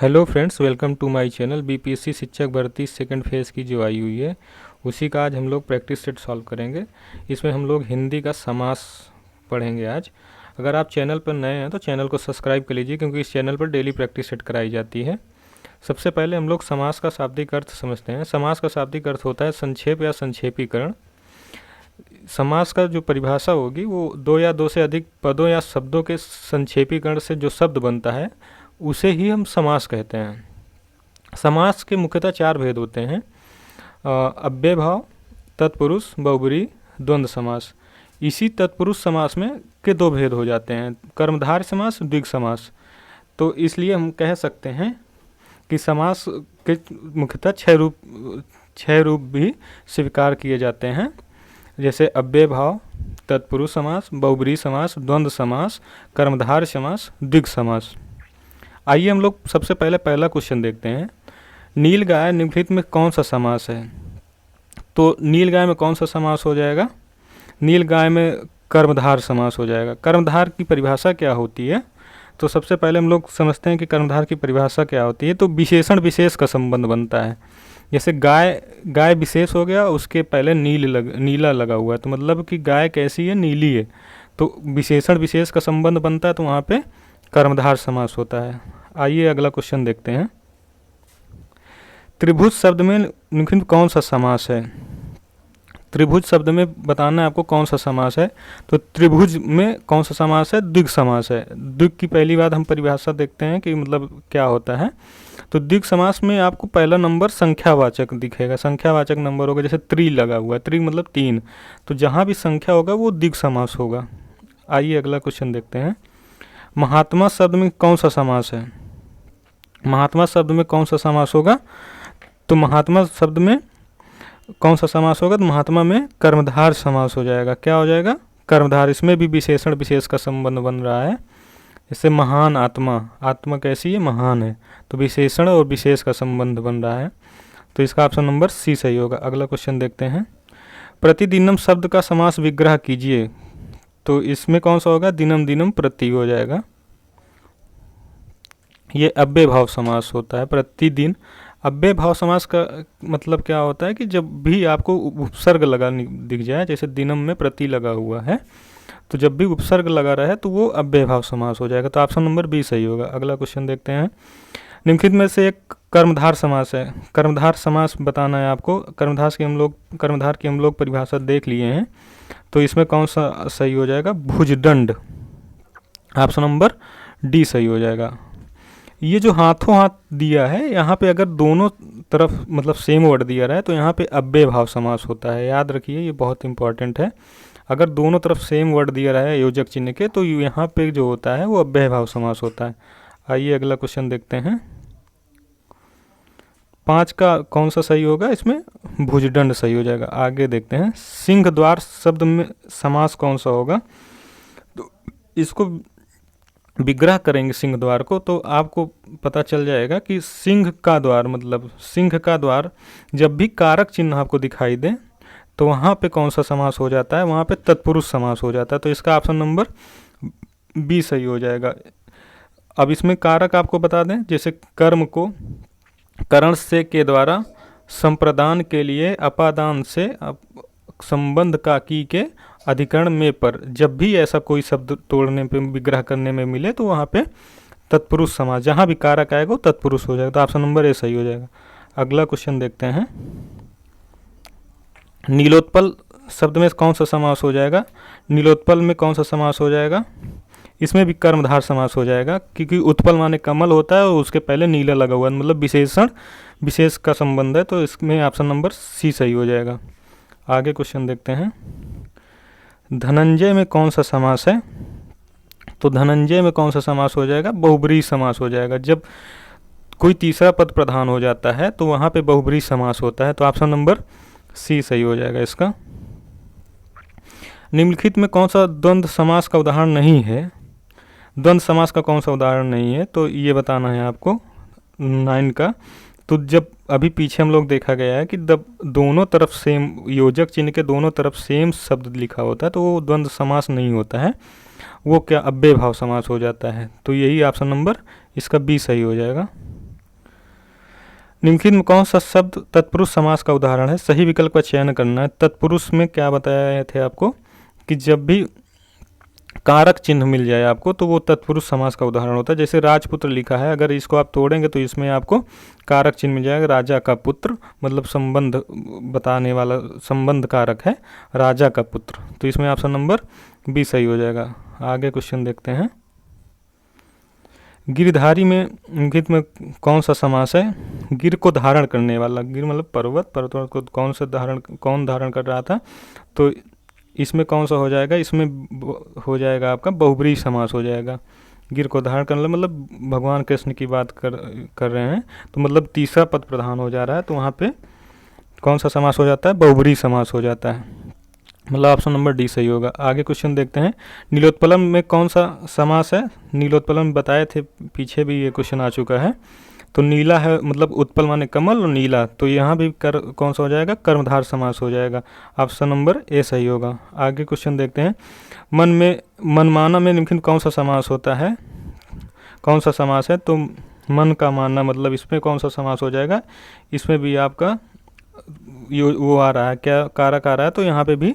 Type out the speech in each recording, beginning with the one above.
Hello friends, welcome to my channel. BPSC शिक्षक भर्ती second phase की जो आई हुई है उसी का आज हम लोग प्रैक्टिस सेट सॉल्व करेंगे। इसमें हम लोग हिंदी का समास पढ़ेंगे आज। अगर आप चैनल पर नए हैं तो चैनल को सब्सक्राइब कर लीजिए, क्योंकि इस चैनल पर डेली प्रैक्टिस सेट कराई जाती है। सबसे पहले हम लोग समास का शाब्दिक अर्थ समझते हैं। समास का शाब्दिक अर्थ होता है संक्षेप या संक्षेपीकरण। समास का जो परिभाषा होगी वो दो या दो से अधिक पदों या शब्दों के संक्षेपीकरण से जो शब्द बनता है उसे ही हम समास कहते हैं। समास के मुख्यतः चार भेद होते हैं: अव्ययभाव, तत्पुरुष, बहुब्रीहि, द्वंद्व समास। इसी तत्पुरुष समास में के दो भेद हो जाते हैं, कर्मधारय समास, द्विग समास। तो इसलिए हम कह सकते हैं कि समास के मुख्यतः छह रूप भी स्वीकार किए जाते हैं, जैसे अव्ययभाव, तत्पुरुष समास, बहुब्रीहि समास, द्वंद्व समास, कर्मधारय समास, द्विग समास। आइए हम लोग सबसे पहले पहला क्वेश्चन देखते हैं। नीलगाय निम्नलिखित में कौन सा समास है? तो नीलगाय में कौन सा समास हो जाएगा? नीलगाय में कर्मधार समास हो जाएगा। कर्मधार की परिभाषा क्या होती है? तो सबसे पहले हम लोग समझते हैं कि कर्मधार की परिभाषा क्या होती है। तो विशेषण विशेष का संबंध बनता है। जैसे गाय विशेष हो गया, उसके पहले नीला लगा हुआ है, तो मतलब कि गाय कैसी है? नीली है। तो विशेषण विशेष का संबंध बनता है, तो वहाँ पे कर्मधार समास होता है। आइए अगला क्वेश्चन देखते हैं। त्रिभुज शब्द में निम्नलिखित कौन सा समास है? त्रिभुज शब्द में बताना है आपको कौन सा समास है। तो त्रिभुज में कौन सा समास है? द्विग समास है। द्विग की पहली बात हम परिभाषा देखते हैं कि मतलब क्या होता है। तो द्विग समास में आपको पहला नंबर संख्यावाचक दिखेगा। संख्यावाचक नंबर होगा, जैसे त्रि लगा हुआ है, त्रि मतलब तीन। तो जहाँ भी संख्या होगा वो द्विग समास होगा। आइए अगला क्वेश्चन देखते हैं। महात्मा शब्द में कौन सा समास है? महात्मा शब्द में कौन सा समास होगा? तो महात्मा शब्द में कौन सा समास होगा? तो महात्मा में कर्मधार समास हो जाएगा। क्या हो जाएगा? कर्मधार। इसमें भी विशेषण विशेष का संबंध बन रहा है। जैसे महान आत्मा, आत्मा कैसी है? महान है। तो विशेषण और विशेष का संबंध बन रहा है। तो इसका ऑप्शन नंबर सी सही होगा। अगला क्वेश्चन देखते हैं। प्रतिदिनम शब्द का समास विग्रह कीजिए। तो इसमें कौन सा होगा? दिनम दिनम प्रति हो जाएगा। ये अव्ययभाव समास होता है। प्रतिदिन अव्ययभाव समास का मतलब क्या होता है कि जब भी आपको उपसर्ग लगा दिख जाए, जैसे दिनम में प्रति लगा हुआ है, तो जब भी उपसर्ग लगा रहे तो वो अव्ययभाव समास हो जाएगा। तो ऑप्शन नंबर बी सही होगा। अगला क्वेश्चन देखते हैं। निम्नलिखित में से एक कर्मधार समास है। कर्मधार समास बताना है आपको। कर्मधार की हम लोग परिभाषा देख लिए हैं। तो इसमें कौन सा सही हो जाएगा? भुजदंड। ऑप्शन नंबर डी सही हो जाएगा। ये जो हाथों हाथ दिया है, यहाँ पे अगर दोनों तरफ मतलब सेम वर्ड दिया रहा है तो यहाँ पे अव्ययभाव समास होता है। याद रखिए, ये बहुत इंपॉर्टेंट है। अगर दोनों तरफ सेम वर्ड दिया रहा है योजक चिन्ह के, तो यहाँ पे जो होता है वो अव्ययभाव समास होता है। आइए अगला क्वेश्चन देखते हैं। 5 का कौन सा सही होगा? इसमें भुजदंड सही हो जाएगा। आगे देखते हैं। सिंह द्वार शब्द में समास कौन सा होगा? तो इसको विग्रह करेंगे सिंह द्वार को, तो आपको पता चल जाएगा कि सिंह का द्वार मतलब सिंह का द्वार जब भी कारक चिन्ह आपको दिखाई दे तो वहाँ पे कौन सा समास हो जाता है? वहाँ पे तत्पुरुष समास हो जाता है। तो इसका ऑप्शन नंबर बी सही हो जाएगा। अब इसमें कारक आपको बता दें, जैसे कर्म को करण से के द्वारा संप्रदान के लिए अपादान से संबंध का की के अधिकरण में पर जब भी ऐसा कोई शब्द तोड़ने पे विग्रह करने में मिले तो वहाँ पे तत्पुरुष समास, जहाँ भी कारक आएगा वो तत्पुरुष हो जाएगा। तो ऑप्शन नंबर ए सही हो जाएगा। अगला क्वेश्चन देखते हैं। नीलोत्पल शब्द में कौन सा समास हो जाएगा? नीलोत्पल में कौन सा समास हो जाएगा? इसमें भी कर्मधार समास हो जाएगा, क्योंकि उत्पल माने कमल होता है और उसके पहले नीला लगा हुआ है, मतलब विशेषण विशेष का संबंध है। तो इसमें ऑप्शन नंबर सी सही हो जाएगा। आगे क्वेश्चन देखते हैं। धनंजय में कौन सा समास है? तो धनंजय में कौन सा समास हो जाएगा? बहुब्रीहि समास हो जाएगा। जब कोई तीसरा पद प्रधान हो जाता है तो वहाँ पे बहुब्रीहि समास होता है। तो ऑप्शन नंबर सी सही हो जाएगा इसका। निम्नलिखित में कौन सा द्वंद्व समास का उदाहरण नहीं है? द्वंद्व समास का कौन सा उदाहरण नहीं है? तो ये बताना है आपको 9 का। तो जब अभी पीछे हम लोग देखा गया है कि जब दोनों तरफ सेम योजक चिन्ह के दोनों तरफ सेम शब्द लिखा होता है तो वो द्वंद्व समास नहीं होता है, वो क्या अव्ययभाव समास हो जाता है। तो यही ऑप्शन नंबर इसका बी सही हो जाएगा। निम्नलिखित में कौन सा शब्द तत्पुरुष समास का उदाहरण है? सही विकल्प का चयन करना है। तत्पुरुष में क्या बताए थे आपको कि जब भी कारक चिन्ह मिल जाए आपको तो वो तत्पुरुष समास का उदाहरण होता है। जैसे राजपुत्र लिखा है, अगर इसको आप तोड़ेंगे तो इसमें आपको कारक चिन्ह मिल जाएगा, राजा का पुत्र, मतलब संबंध बताने वाला संबंध कारक है, राजा का पुत्र। तो इसमें ऑप्शन नंबर बी सही हो जाएगा। आगे क्वेश्चन देखते हैं। गिरधारी में निम्नलिखित में कौन सा समास है? गिर को धारण करने वाला, गिर मतलब पर्वत, पर्वत को कौन धारण कर रहा था? तो इसमें कौन सा हो जाएगा? इसमें हो जाएगा आपका बहुब्रीहि समास हो जाएगा। गिर को धारण करने मतलब भगवान कृष्ण की बात कर रहे हैं, तो मतलब तीसरा पद प्रधान हो जा रहा है, तो वहाँ पे कौन सा समास हो जाता है? बहुब्रीहि समास हो जाता है, मतलब ऑप्शन नंबर डी सही होगा। आगे क्वेश्चन देखते हैं। नीलोत्पलम में कौन सा समास है? नीलोत्पलम बताए थे, पीछे भी ये क्वेश्चन आ चुका है। तो नीला है मतलब उत्पल माने कमल और नीला, तो यहाँ भी कौन सा हो जाएगा? कर्मधार समास हो जाएगा। ऑप्शन नंबर ए सही होगा। आगे क्वेश्चन देखते हैं। मनमाना में निम्नलिखित कौन सा समास होता है? कौन सा समास है? तो मन का मानना, मतलब इसमें कौन सा समास हो जाएगा? इसमें भी आपका वो आ रहा है, क्या कारक आ रहा है, तो यहाँ पे भी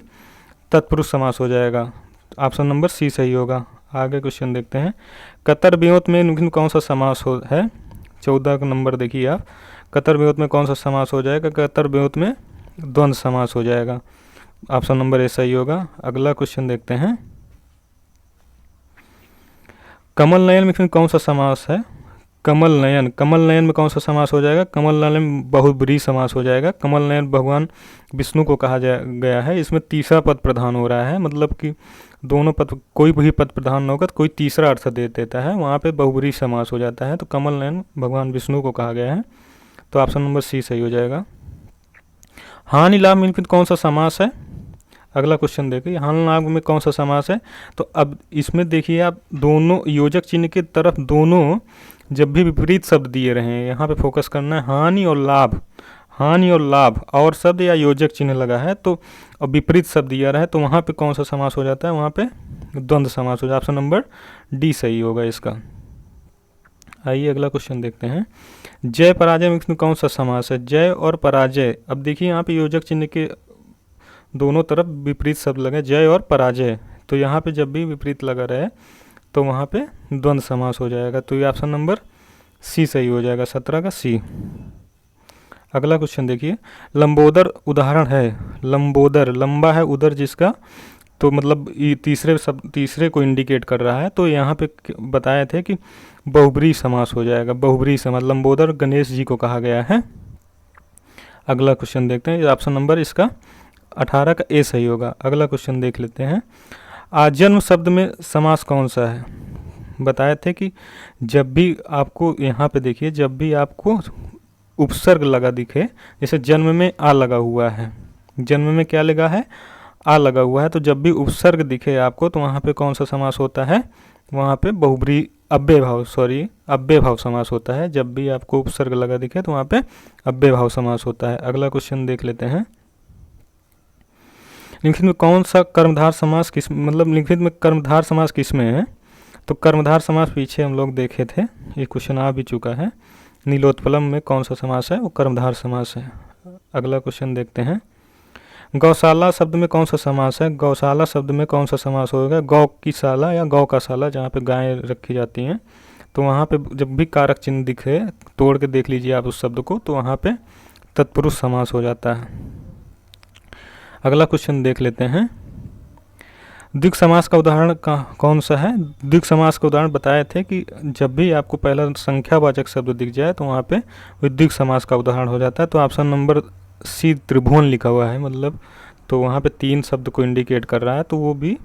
तत्पुरुष समास हो जाएगा। ऑप्शन नंबर सी सही होगा। आगे क्वेश्चन देखते हैं। कतर वियोत में निम्नलिखित कौन सा समास है? 14 नंबर देखिए आप। कतर वियोत में कौन सा समास हो जाएगा? कतर वियोत में द्वंद्व समास हो जाएगा। ऑप्शन नंबर ए सही होगा। अगला क्वेश्चन देखते हैं। कमल नयन में कौन सा समास है? कमल नयन में कौन सा समास हो जाएगा? कमल नयन में बहुब्रीहि समास हो जाएगा। कमल नयन भगवान विष्णु को कहा गया है। इसमें तीसरा पद प्रधान हो रहा है, मतलब कि दोनों पद, कोई भी पद प्रधान न होकर कोई तीसरा अर्थ दे देता है, वहाँ पे बहुब्रीहि समास हो जाता है। तो कमल नयन भगवान विष्णु को कहा गया है, तो ऑप्शन नंबर सी सही हो जाएगा। हानि लाभ में कौन सा समास है? अगला क्वेश्चन देखिए। हानि लाभ में कौन सा समास है? तो अब इसमें देखिए आप, दोनों योजक चिन्ह की तरफ दोनों जब भी विपरीत शब्द दिए रहे हैं, यहाँ पे फोकस करना है। हानि और लाभ और शब्द या योजक चिन्ह लगा है, तो अब विपरीत शब्द दिया रहा है, तो वहाँ पे कौन सा समास हो जाता है? वहाँ पे द्वंद्व समास हो जाता है। ऑप्शन नंबर डी सही होगा इसका। आइए अगला क्वेश्चन देखते हैं। जय पराजय में कौन सा समास है? जय और पराजय, अब देखिए यहाँ पे योजक चिन्ह के दोनों तरफ विपरीत शब्द लगे, जय और पराजय, तो यहाँ पे जब भी विपरीत लगा रहे तो वहाँ पे द्वंद्व समास हो जाएगा। तो ये ऑप्शन नंबर सी सही हो जाएगा, 17 का सी। अगला क्वेश्चन देखिए। लंबोदर उदाहरण है। लंबोदर, लंबा है उदर जिसका, तो मतलब ये तीसरे को इंडिकेट कर रहा है, तो यहाँ पे बताए थे कि बहुब्रीहि समास हो जाएगा। बहुब्रीहि समास, लंबोदर गणेश जी को कहा गया है। अगला क्वेश्चन देखते हैं। ऑप्शन नंबर इसका 18 का ए सही होगा। अगला क्वेश्चन देख लेते हैं। आजन्म शब्द में समास कौन सा है? बताए थे कि जब भी आपको यहाँ पे देखिए, जब भी आपको उपसर्ग लगा दिखे, जैसे जन्म में आ लगा हुआ है, जन्म में क्या लगा है? आ लगा हुआ है, तो जब भी उपसर्ग दिखे आपको तो वहाँ पे कौन सा समास होता है? वहाँ पे बहुब्रीहि अव्यय भाव समास होता है। जब भी आपको उपसर्ग लगा दिखे तो वहाँ पे अव्यय भाव समास होता है। अगला क्वेश्चन देख लेते हैं। निम्नलिखित में कौन सा कर्मधार समास निम्नलिखित में कर्मधार समास किस में है? तो कर्मधार समास पीछे हम लोग देखे थे, ये क्वेश्चन आ भी चुका है। नीलोत्पलम में कौन सा समास है? वो कर्मधार समास है। अगला क्वेश्चन देखते हैं। गौशाला शब्द में कौन सा समास है? गौशाला शब्द में कौन सा समास होगा? गौ की शाला या गौ का शाला, जहाँ पे गायें रखी जाती हैं, तो वहाँ पे जब भी कारक चिन्ह दिखे, तोड़ के देख लीजिए आप उस शब्द को, तो वहाँ पे तत्पुरुष समास हो जाता है। अगला क्वेश्चन देख लेते हैं। द्विग समास का उदाहरण कौन सा है? द्विग समास का उदाहरण बताए थे कि जब भी आपको पहला संख्यावाचक शब्द दिख जाए तो वहाँ पे द्विग समास का उदाहरण हो जाता है। तो ऑप्शन नंबर सी त्रिभुवन लिखा हुआ है, मतलब तो वहाँ पे 3 शब्द को इंडिकेट कर रहा है, तो वो भी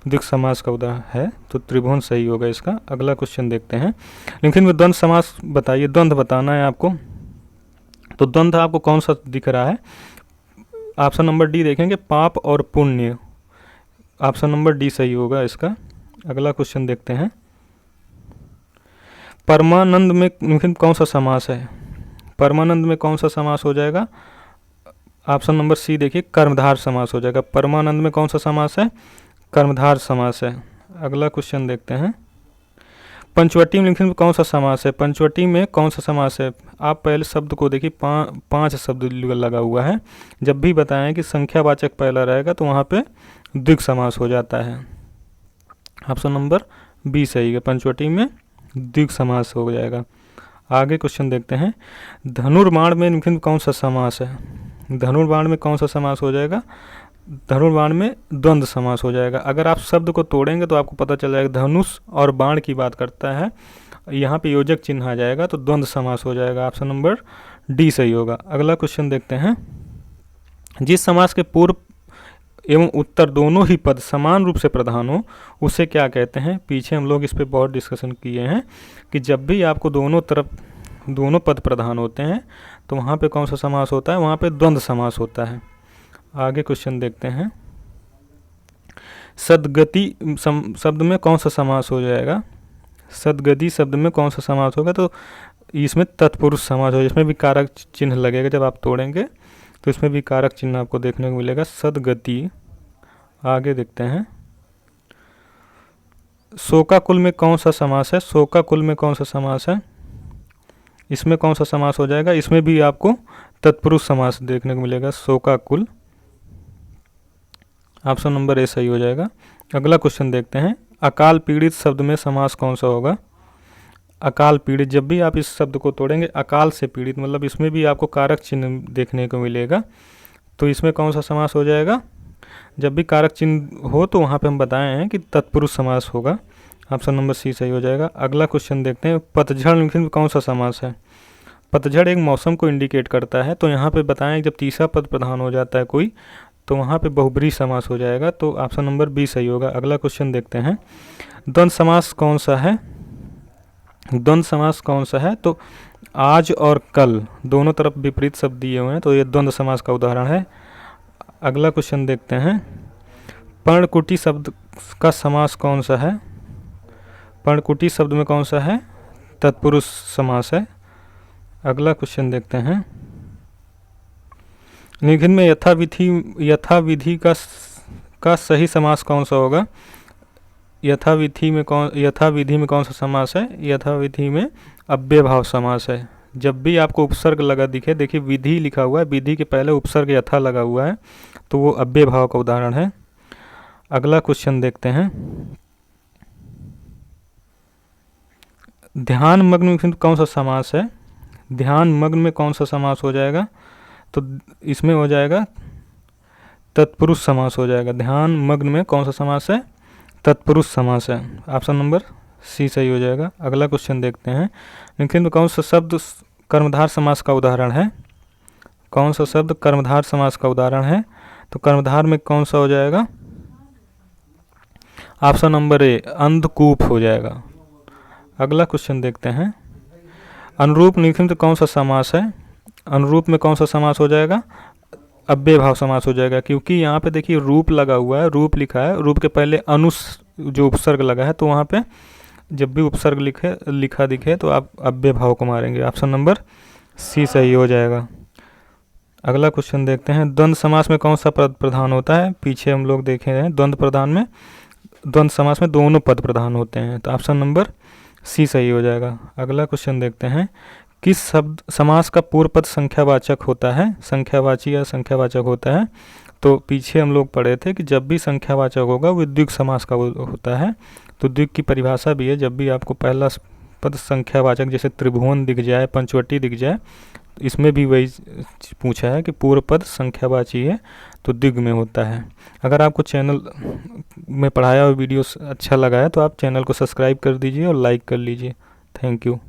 द्विग समास का उदाहरण है, तो त्रिभुवन सही होगा इसका। अगला क्वेश्चन देखते हैं। लेकिन में द्वंद्व समास बताइए, द्वंद्व बताना है आपको। तो द्वंद्व आपको कौन सा दिख रहा है? ऑप्शन नंबर डी देखेंगे, पाप और पुण्य। ऑप्शन नंबर डी सही होगा इसका। अगला क्वेश्चन देखते हैं। परमानंद में कौन सा समास है? परमानंद में कौन सा समास हो जाएगा? ऑप्शन नंबर सी देखिए, कर्मधार समास हो जाएगा। परमानंद में कौन सा समास है? कर्मधार समास है। अगला क्वेश्चन देखते हैं। पंचवटी में कौन सा समास है? पंचवटी में कौन सा समास है? आप पहले शब्द को देखिए, 5 शब्द लगा हुआ है। जब भी बताएं कि संख्यावाचक पहला रहेगा तो वहाँ पे द्विग समास हो जाता है। ऑप्शन नंबर बी सही है, पंचवटी में द्विग समास हो जाएगा। आगे क्वेश्चन देखते हैं, धनुर्बाण में निम्नलिखित में कौन सा समास है? धनुर्बाण में कौन सा समास हो जाएगा? धनुर्बाण में द्वंद्व समास हो जाएगा। अगर आप शब्द को तोड़ेंगे तो आपको पता चल जाएगा धनुष और बाण की बात करता है, यहाँ पे योजक चिन्ह आ जाएगा तो द्वंद्व समास हो जाएगा। ऑप्शन नंबर डी सही होगा। अगला क्वेश्चन देखते हैं, जिस समास के पूर्व एवं उत्तर दोनों ही पद समान रूप से प्रधान हो उसे क्या कहते हैं? पीछे हम लोग इस पर बहुत डिस्कशन किए हैं कि जब भी आपको दोनों तरफ दोनों पद प्रधान होते हैं तो वहाँ पे कौन सा समास होता है? वहाँ पे द्वंद्व समास होता है। आगे क्वेश्चन देखते हैं, सद्गति शब्द में कौन सा समास हो जाएगा? सद्गति शब्द में कौन सा समास होगा? तो इसमें तत्पुरुष समास हो, इसमें भी कारक चिन्ह लगेगा। जब आप तोड़ेंगे तो इसमें भी कारक चिन्ह आपको देखने को मिलेगा, सद्गति। आगे देखते हैं, शोकाकुल में कौन सा समास है? शोकाकुल में कौन सा समास है? इसमें कौन सा समास हो जाएगा? इसमें भी आपको तत्पुरुष समास देखने को मिलेगा, शोकाकुल। ऑप्शन नंबर ए सही हो जाएगा। अगला क्वेश्चन देखते हैं, अकाल पीड़ित शब्द में समास कौन सा होगा? अकाल पीड़ित, जब भी आप इस शब्द को तोड़ेंगे, अकाल से पीड़ित, मतलब इसमें भी आपको कारक चिन्ह देखने को मिलेगा। तो इसमें कौन सा समास हो जाएगा? जब भी कारक चिन्ह हो तो वहाँ पे हम बताए हैं कि तत्पुरुष समास होगा। ऑप्शन नंबर सी सही हो जाएगा। अगला क्वेश्चन देखते हैं, पतझड़ में कौन सा समास है? पतझड़ एक मौसम को इंडिकेट करता है, तो यहाँ पे बताएं जब तीसरा पद प्रधान हो जाता है कोई तो वहाँ पे बहुब्रीहि समास हो जाएगा। तो ऑप्शन नंबर बी सही होगा। अगला क्वेश्चन देखते हैं, द्वंद्व समास कौन सा है? द्वंद्व समास कौन सा है? तो आज और कल दोनों तरफ विपरीत शब्द दिए हुए हैं, तो ये द्वंद्व समास का उदाहरण है। अगला क्वेश्चन देखते हैं, पर्णकुटी शब्द का समास कौन सा है? पर्णकुटी शब्द में कौन सा है? तत्पुरुष समास है। अगला क्वेश्चन देखते हैं, निम्नलिखित में यथाविधि का सही समास कौन सा होगा? यथाविधि में कौन सा समास है? यथाविधि में अव्ययभाव समास है। जब भी आपको उपसर्ग लगा दिखे, देखिए विधि लिखा हुआ है, विधि के पहले उपसर्ग यथा लगा हुआ है, तो वो अव्ययभाव का उदाहरण है। अगला क्वेश्चन देखते हैं, ध्यान मग्न में कौन सा समास है? ध्यान मग्न में कौन सा समास हो जाएगा? तो इसमें हो जाएगा तत्पुरुष समास हो जाएगा। ध्यान मग्न में कौन सा समास है? तत्पुरुष समास है। ऑप्शन नंबर सी सही हो जाएगा। अगला क्वेश्चन देखते हैं, निम्नलिखित में कौन सा शब्द कर्मधार समास का उदाहरण है? कौन सा शब्द कर्मधार समास का उदाहरण है? तो कर्मधार में कौन सा हो जाएगा? ऑप्शन नंबर ए, अंधकूप हो जाएगा। अगला क्वेश्चन देखते हैं, अनुरूप निम्नलिखित में कौन सा समास है? अनुरूप में कौन सा समास हो जाएगा? अव्ययभाव समास हो जाएगा, क्योंकि यहाँ पे देखिए रूप लगा हुआ है, रूप लिखा है, रूप के पहले अनुस जो उपसर्ग लगा है, तो वहाँ पे जब भी उपसर्ग लिखा दिखे तो आप अव्ययभाव को मारेंगे। ऑप्शन नंबर सी सही हो जाएगा। अगला क्वेश्चन देखते हैं, द्वंद्व समास में कौन सा पद प्रधान होता है? पीछे हम लोग देखे हैं द्वंद्व समास में दोनों पद प्रधान होते हैं, तो ऑप्शन नंबर सी सही हो जाएगा। अगला क्वेश्चन देखते हैं, किस शब्द समास का पूर्व पद संख्यावाचक होता है? संख्यावाची या संख्यावाचक होता है। तो पीछे हम लोग पढ़े थे कि जब भी संख्यावाचक होगा वो द्विग समास का होता है। तो द्विग की परिभाषा भी है, जब भी आपको पहला पद संख्यावाचक जैसे त्रिभुवन दिख जाए, पंचवटी दिख जाए, इसमें भी वही पूछा है कि पूर्व पद संख्यावाची है तो द्विग में होता है। अगर आपको चैनल में पढ़ाया हुआ वीडियो अच्छा लगा है तो आप चैनल को सब्सक्राइब कर दीजिए और लाइक कर लीजिए। Thank you.